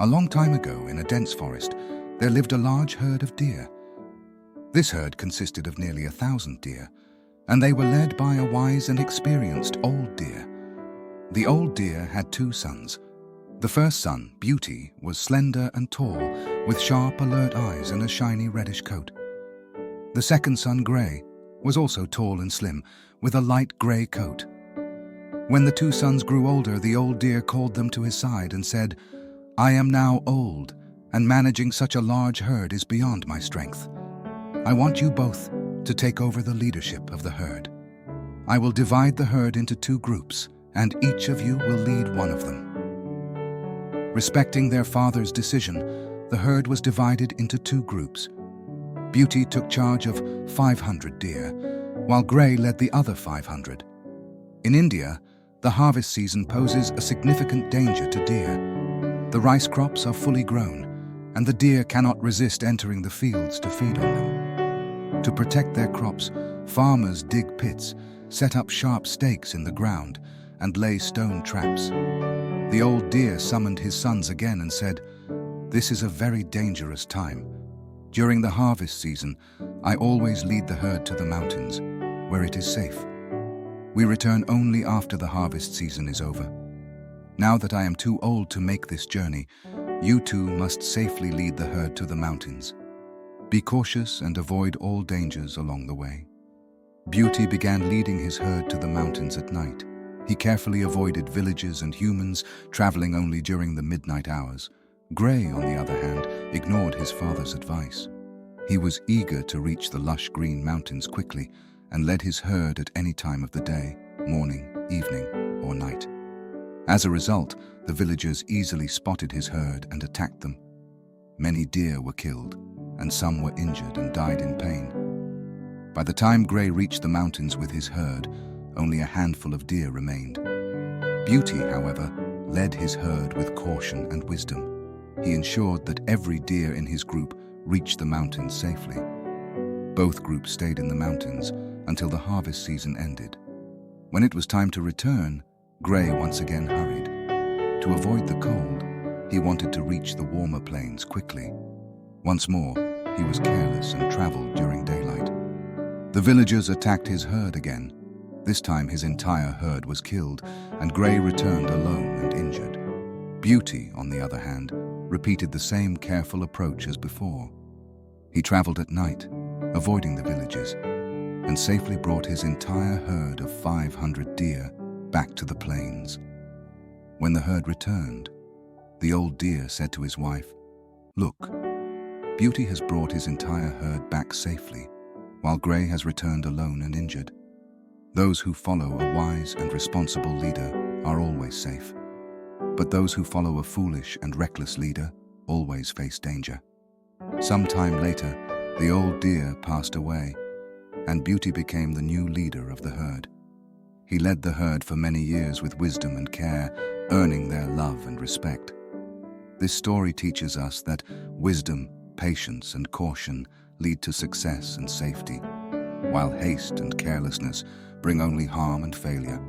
A long time ago, in a dense forest, there lived a large herd of deer. This herd consisted of nearly 1,000 deer, and they were led by a wise and experienced old deer. The old deer had 2 sons. The first son, Beauty, was slender and tall, with sharp, alert eyes and a shiny reddish coat. The second son, Grey, was also tall and slim, with a light grey coat. When the 2 sons grew older, the old deer called them to his side and said, "I am now old, and managing such a large herd is beyond my strength. I want you both to take over the leadership of the herd. I will divide the herd into 2 groups, and each of you will lead one of them." Respecting their father's decision, the herd was divided into 2 groups. Beauty took charge of 500 deer, while Grey led the other 500. In India, the harvest season poses a significant danger to deer. The rice crops are fully grown, and the deer cannot resist entering the fields to feed on them. To protect their crops, farmers dig pits, set up sharp stakes in the ground, and lay stone traps. The old deer summoned his sons again and said, "This is a very dangerous time. During the harvest season, I always lead the herd to the mountains, where it is safe. We return only after the harvest season is over. Now that I am too old to make this journey, you 2 must safely lead the herd to the mountains. Be cautious and avoid all dangers along the way." Beauty began leading his herd to the mountains at night. He carefully avoided villages and humans, traveling only during the midnight hours. Grey, on the other hand, ignored his father's advice. He was eager to reach the lush green mountains quickly and led his herd at any time of the day, morning, evening, or night. As a result, the villagers easily spotted his herd and attacked them. Many deer were killed, and some were injured and died in pain. By the time Grey reached the mountains with his herd, only a handful of deer remained. Beauty, however, led his herd with caution and wisdom. He ensured that every deer in his group reached the mountains safely. Both groups stayed in the mountains until the harvest season ended. When it was time to return, Grey once again hurried. To avoid the cold, he wanted to reach the warmer plains quickly. Once more, he was careless and traveled during daylight. The villagers attacked his herd again. This time his entire herd was killed, and Grey returned alone and injured. Beauty, on the other hand, repeated the same careful approach as before. He traveled at night, avoiding the villages, and safely brought his entire herd of 500 deer back to the plains. When the herd returned, the old deer said to his wife, "Look, Beauty has brought his entire herd back safely, while Grey has returned alone and injured. Those who follow a wise and responsible leader are always safe, but those who follow a foolish and reckless leader always face danger." Some time later, the old deer passed away, and Beauty became the new leader of the herd. He led the herd for many years with wisdom and care, earning their love and respect. This story teaches us that wisdom, patience, and caution lead to success and safety, while haste and carelessness bring only harm and failure.